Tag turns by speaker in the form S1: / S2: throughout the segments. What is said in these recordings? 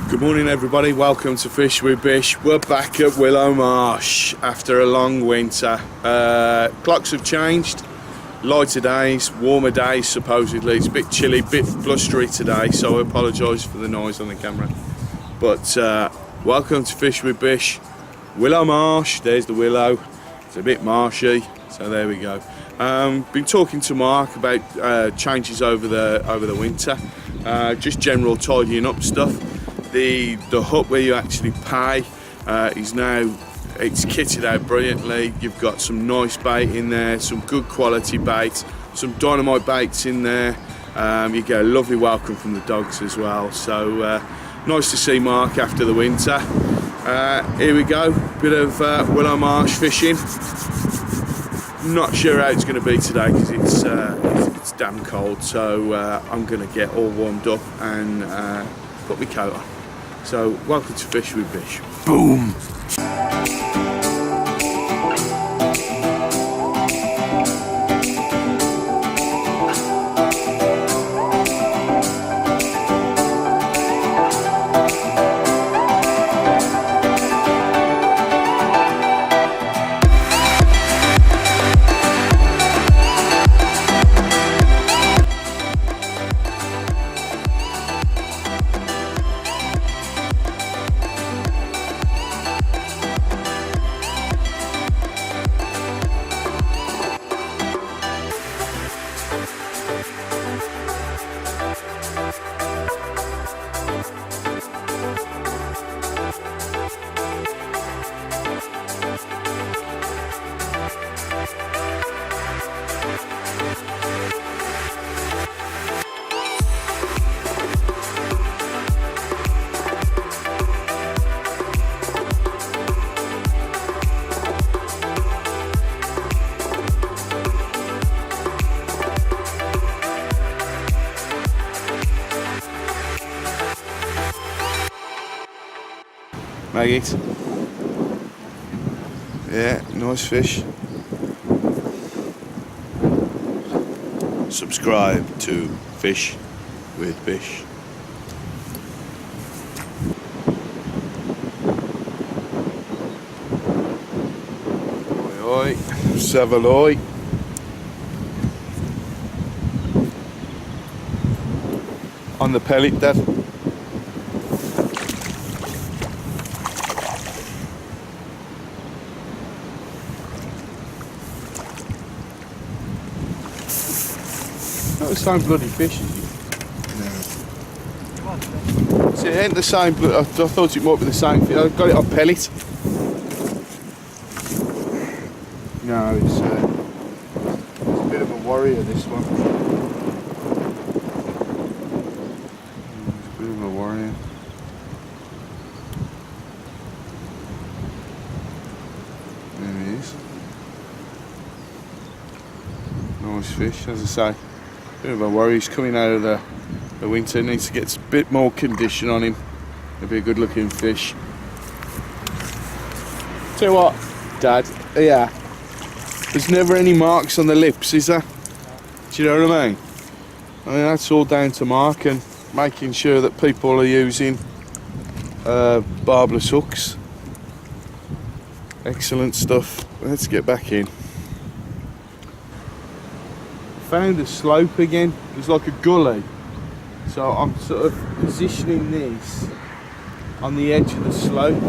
S1: Good morning everybody, welcome to Fish with Bish. We're back at Willow Marsh after a long winter. Clocks have changed, lighter days, warmer days supposedly. It's a bit chilly, bit blustery today, so I apologise for the noise on the camera. But welcome to Fish with Bish. Willow Marsh, there's the willow. It's a bit marshy, so there we go. Been talking to Mark about changes over the winter, just general tidying up stuff. The hut where you actually pay is now, it's kitted out brilliantly. You've got some nice bait in there, some good quality bait, some dynamite baits in there. You get a lovely welcome from the dogs as well. So nice to see Mark after the winter. Here we go, bit of Willow Marsh fishing. Not sure how it's going to be today because it's damn cold. So I'm going to get all warmed up and put my coat on. So, welcome to Fish with Bish. Boom! Maggots. Yeah, nice fish. Subscribe to Fish with Bish. Oi, oi, Savaloy. On the pellet, Dad. Not the same bloody fish as you. No. See, it ain't the same, but I thought it might be the same fish. I got it on pellet. No, it's a bit of a warrior, this one. It's a bit of a warrior. There he is. Nice fish, as I say. Bit of a worry, he's coming out of the winter, needs to get a bit more condition on him. It'll be a good looking fish. Tell you what, Dad, yeah, there's never any marks on the lips, is there? Do you know what I mean? I mean, that's all down to Mark and making sure that people are using barbless hooks. Excellent stuff. Let's get back in. Found a slope again. It's like a gully, so I'm sort of positioning this on the edge of the slope,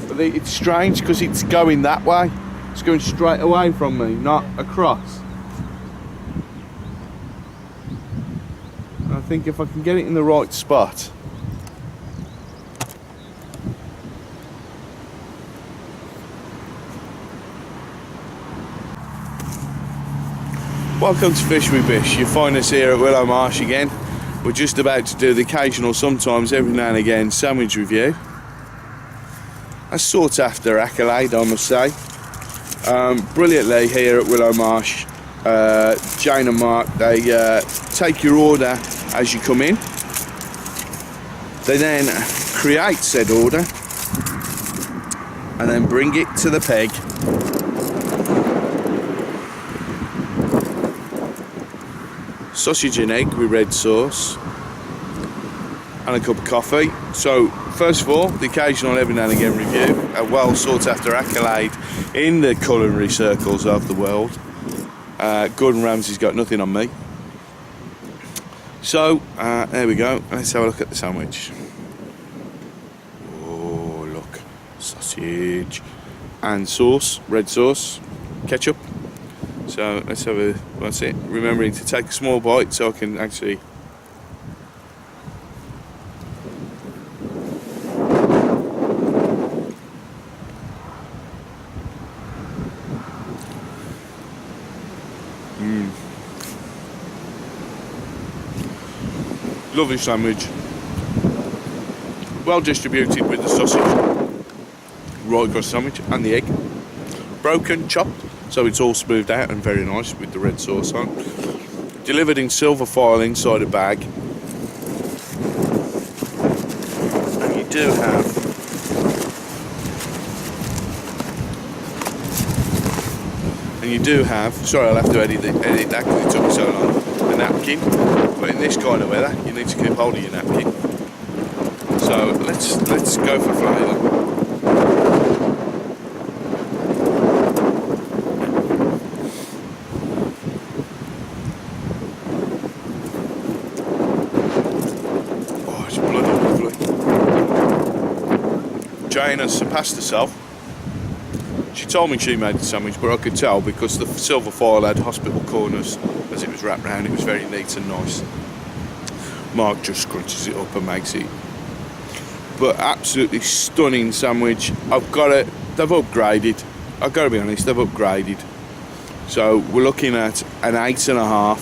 S1: but it's strange because it's going that way. It's going straight away from me, not across. And I think if I can get it in the right spot, welcome to Fish with Bish. You find us here at Willow Marsh again. We're just about to do the occasional, sometimes every now and again, sandwich review. A sought after accolade, I must say. Brilliantly here at Willow Marsh. Jane and Mark, they take your order as you come in. They then create said order and then bring it to the peg. Sausage and egg with red sauce, and a cup of coffee. So first of all, the occasional every now and again review, a well sought after accolade in the culinary circles of the world. Gordon Ramsay's got nothing on me. So there we go, let's have a look at the sandwich. Oh look, sausage and sauce, red sauce, ketchup. So let's have a, that's it, remembering to take a small bite so I can actually lovely sandwich, well distributed with the sausage right across the sandwich and the egg, broken, chopped, so it's all smoothed out and very nice with the red sauce on. Delivered in silver foil inside a bag, and you do have sorry, I'll have to edit that because it took me so long, a napkin. But in this kind of weather, you need to keep hold of your napkin. So let's go for flavour. Oh, it's bloody lovely. Jane has surpassed herself. She told me she made the sandwich, but I could tell because the silver foil had hospital corners as it was wrapped round. It was very neat and nice. Mark just crunches it up and makes it. But absolutely stunning sandwich. I've got it. They've upgraded. I've got to be honest. They've upgraded. So we're looking at an 8.5,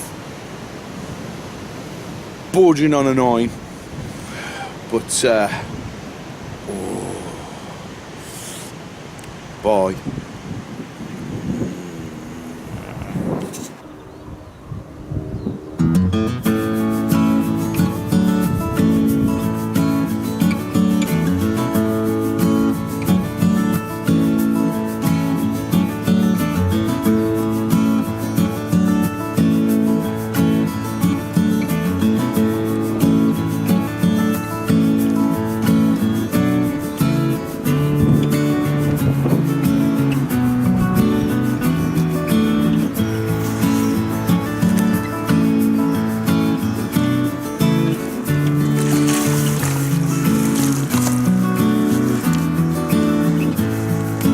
S1: bordering on a 9. But bye.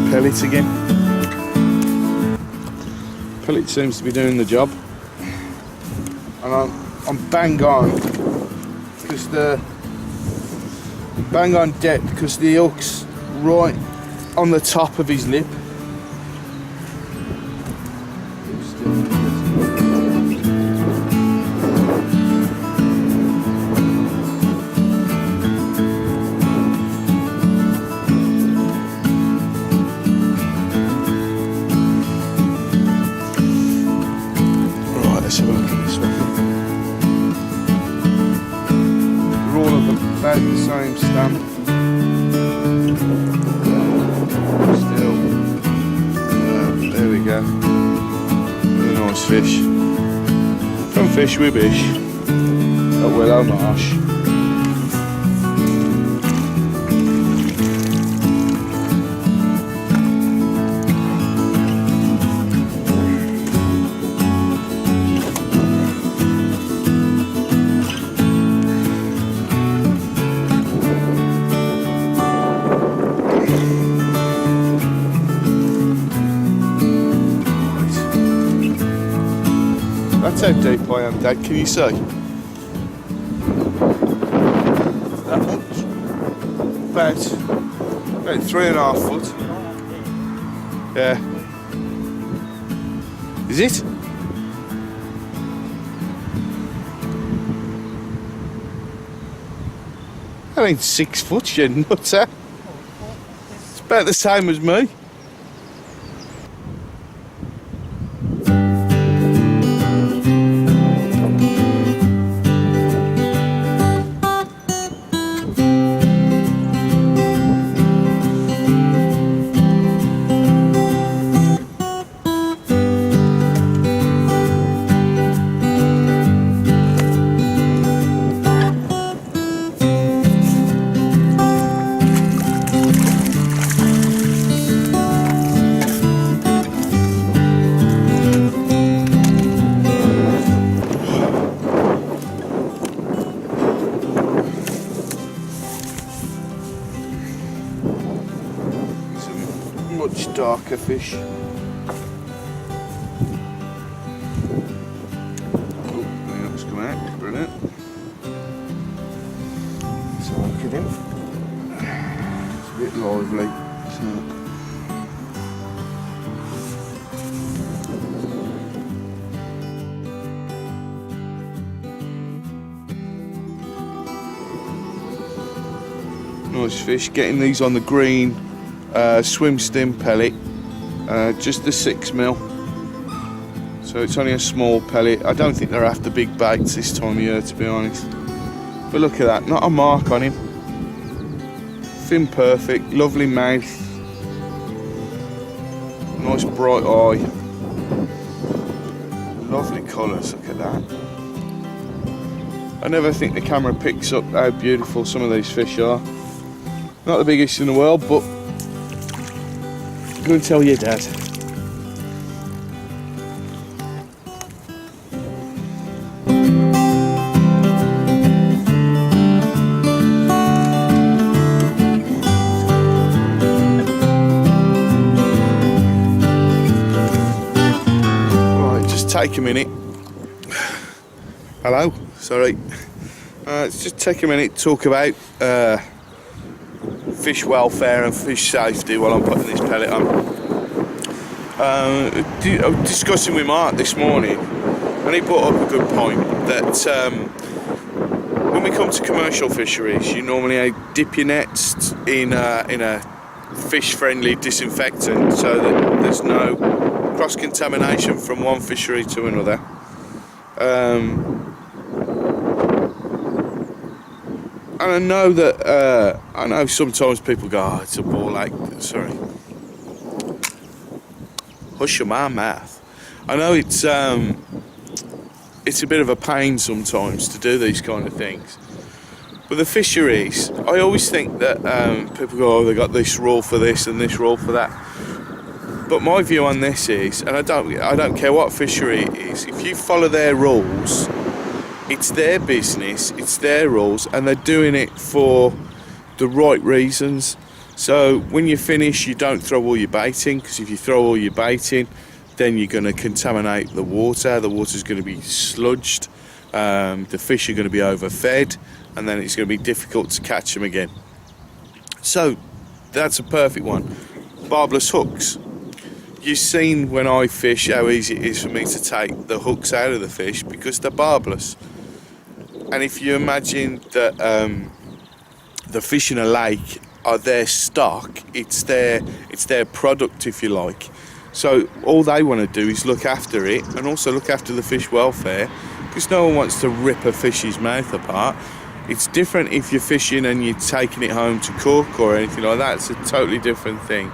S1: Pellet again. Pellet seems to be doing the job, and I'm bang on because the depth because the hook's right on the top of his lip. Let's have a look at this one. They're all of about the same stamp. Still, there we go. Really nice fish. From Fish with Bish at Willow Marsh. That's how deep I am, Dad. Can you see? That much? About 3.5 foot. Yeah. Is it? I mean 6 foot, you nutter. It's about the same as me. much darker fish. Oh, he looks come out, brilliant. Let's have a look at him. It's a bit lively. So. Nice fish. Getting these on the green swim stim pellet, just the 6mm. So it's only a small pellet. I don't think they're after big baits this time of year, to be honest. But look at that, not a mark on him. Fin perfect, lovely mouth, nice bright eye, lovely colours. Look at that. I never think the camera picks up how beautiful some of these fish are. Not the biggest in the world, but go and tell your dad. Right, just take a minute. Hello, sorry. Let's just take a minute to talk about fish welfare and fish safety while I'm putting this pellet on. I was discussing with Mark this morning, and he brought up a good point that when we come to commercial fisheries, you normally dip your nets in a fish-friendly disinfectant so that there's no cross-contamination from one fishery to another. And I know that I know sometimes people go, "Oh, it's a ball ache." Sorry, hush your mouth. I know it's a bit of a pain sometimes to do these kind of things. But the fisheries, I always think that people go, "Oh, they got this rule for this and this rule for that." But my view on this is, and I don't care what fishery it is, if you follow their rules. It's their business, it's their rules, and they're doing it for the right reasons. So when you finish, you don't throw all your bait in, because if you throw all your bait in, then you're going to contaminate the water. The water's going to be sludged, the fish are going to be overfed, and then it's going to be difficult to catch them again. So that's a perfect one. Barbless hooks. You've seen when I fish how easy it is for me to take the hooks out of the fish because they're barbless. And if you imagine that the fish in a lake are their stock, it's their product, if you like. So all they want to do is look after it and also look after the fish welfare, because no one wants to rip a fish's mouth apart. It's different if you're fishing and you're taking it home to cook or anything like that. It's a totally different thing.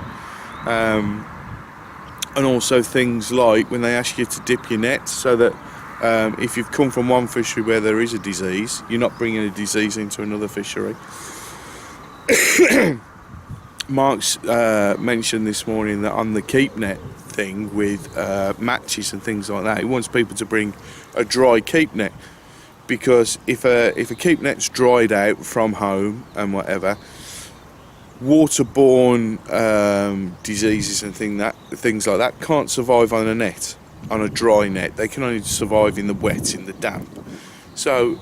S1: And also things like when they ask you to dip your net, so that if you've come from one fishery where there is a disease, you're not bringing a disease into another fishery. Mark's mentioned this morning that on the keep net thing with matches and things like that, he wants people to bring a dry keep net, because if a keep net's dried out from home and whatever, waterborne diseases and things like that can't survive on a net, on a dry net. They can only survive in the wet, in the damp. So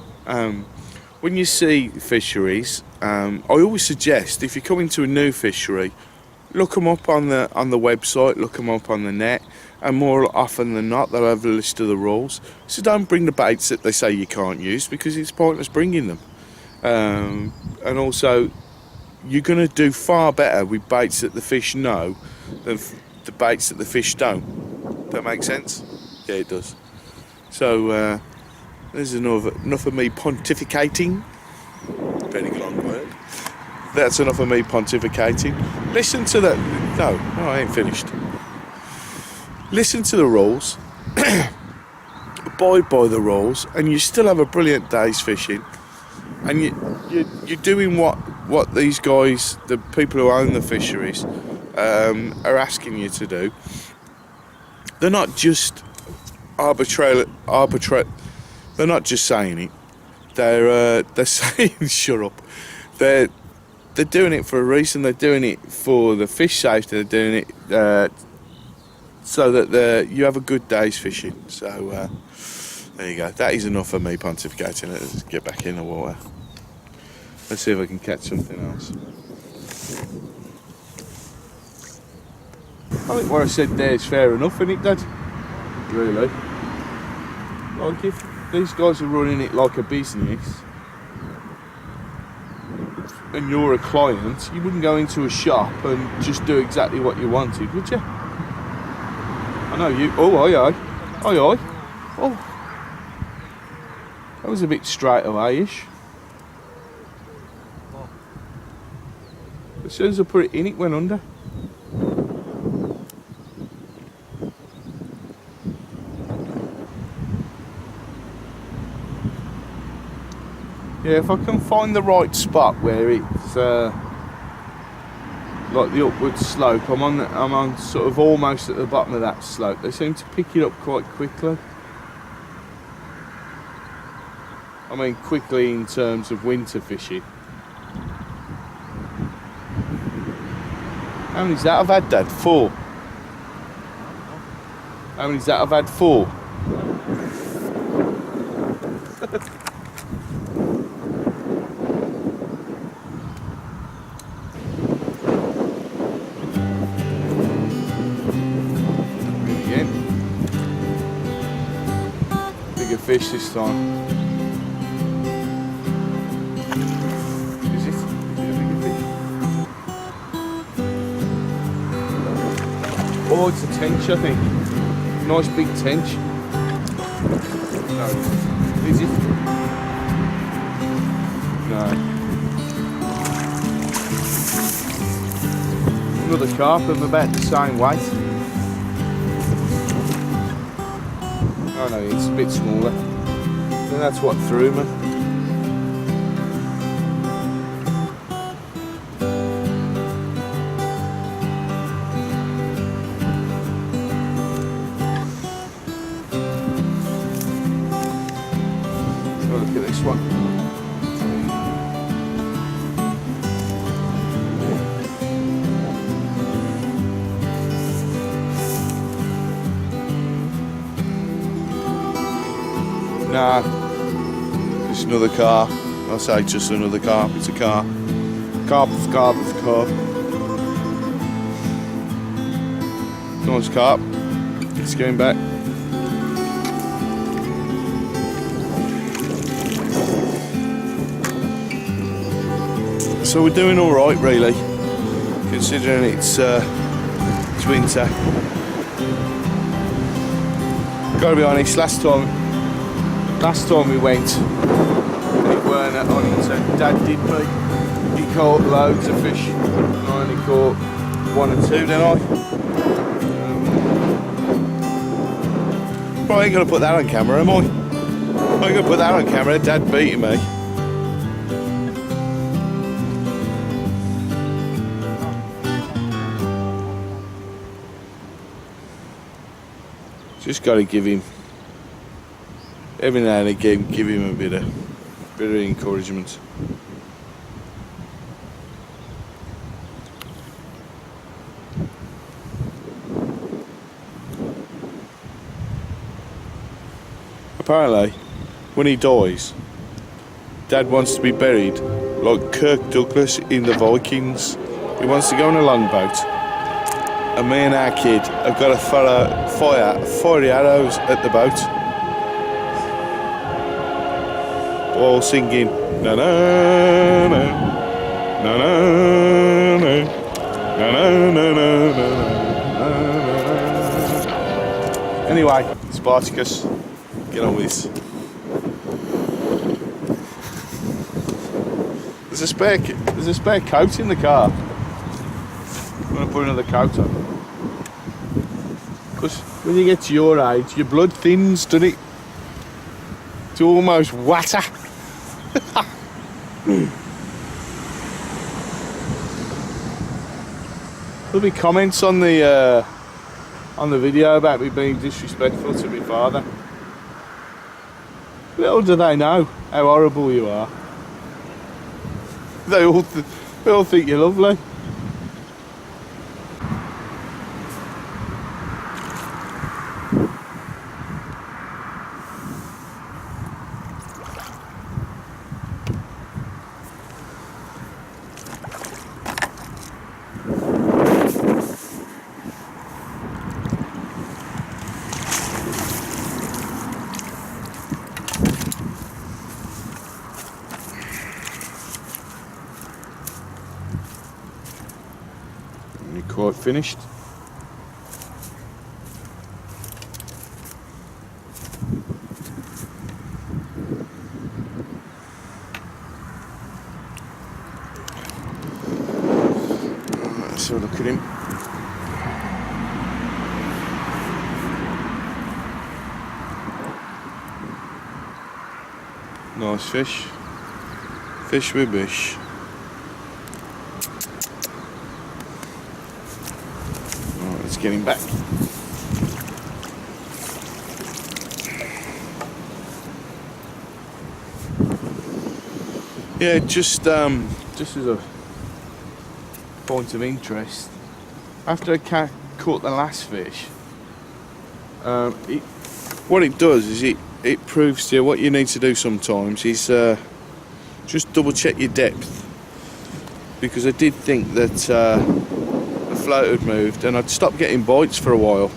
S1: when you see fisheries, I always suggest, if you're coming to a new fishery, look them up on the website, look them up on the net, and more often than not they'll have a list of the rules. So don't bring the baits that they say you can't use, because it's pointless bringing them. And also, you're going to do far better with baits that the fish know than the baits that the fish don't. That makes sense? Yeah, it does. So there's enough of me pontificating. Very long word. That's enough of me pontificating. Listen to the... No, I ain't finished. Listen to the rules. Abide by the rules, and you still have a brilliant day's fishing. And you're doing what these guys, the people who own the fisheries, are asking you to do. They're not just arbitrary. They're not just saying it. They're saying, shut up. They're they're doing it for a reason. They're doing it for the fish safety. They're doing it so that you have a good day's fishing. So there you go. That is enough of me pontificating. Let's get back in the water. Let's see if I can catch something else. I think what I said there is fair enough, isn't it, Dad? Really? Like, if these guys are running it like a business and you're a client, you wouldn't go into a shop and just do exactly what you wanted, would you? I know you. Oh, aye, aye. Aye, aye. Oh. That was a bit straight away-ish. As soon as I put it in, it went under. Yeah, if I can find the right spot where it's like the upward slope, I'm on sort of almost at the bottom of that slope. They seem to pick it up quite quickly. I mean, quickly in terms of winter fishing. How many's that I've had, Dad? 4. How many's that I've had? 4. Again. Bigger fish this time. Oh, it's a tench, I think. Nice big tench. No. Is it? No. Another carp of about the same weight. Oh no, it's a bit smaller. I think that's what threw me. One. Nah, just another car. I say just another carp. It's a car. Carp of carp of carp. Nice carp. It's going back. So we're doing all right, really, considering it's winter. Gotta be honest. Last time we went, it weren't on it. So Dad did me. He caught loads of fish, and I only caught 1 or 2, didn't I? Well, I ain't gonna put that on camera, am I? I ain't gonna put that on camera. Dad beating me. Just got to give him, every now and again, give him a bit of encouragement. Apparently, when he dies, Dad wants to be buried like Kirk Douglas in the Vikings. He wants to go on a longboat, and me and our kid have got to fire the arrows at the boat while singing na na na na na na na na na na. Anyway, Spartacus, get on with this. There's a spare coat in the car. I'm going to put another coat on. Because when you get to your age, your blood thins, doesn't it? To almost water. There'll be comments on the video about me being disrespectful to my father. Little do they know how horrible you are. We all think you're lovely. Quite finished. Let's have a look at him. Nice fish. Fish with bish. Let's get him back. Yeah, just as a point of interest, after I caught the last fish, what it does is it proves to you what you need to do sometimes is just double check your depth, because I did think that the float had moved and I'd stopped getting bites for a while.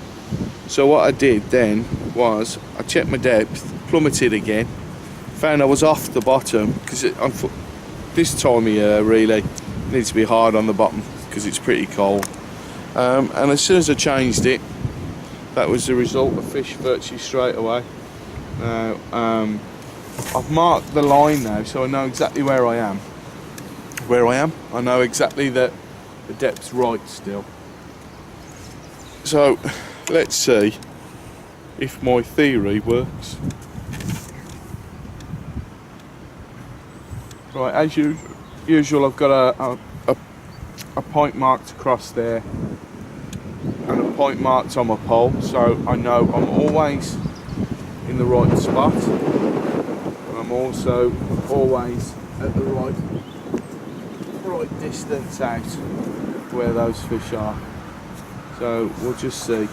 S1: So what I did then was I checked my depth, plummeted again, found I was off the bottom, because this time of year really needs to be hard on the bottom because it's pretty cold. And as soon as I changed it, that was the result of fish virtually straight away. I've marked the line now, so I know exactly where I am. I know exactly that the depth's right still. So let's see if my theory works. Right, as usual, I've got a point marked across there and a point marked on my pole, so I know I'm always in the right spot, and I'm also always at the right distance out where those fish are. So we'll just see.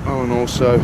S1: Oh, and also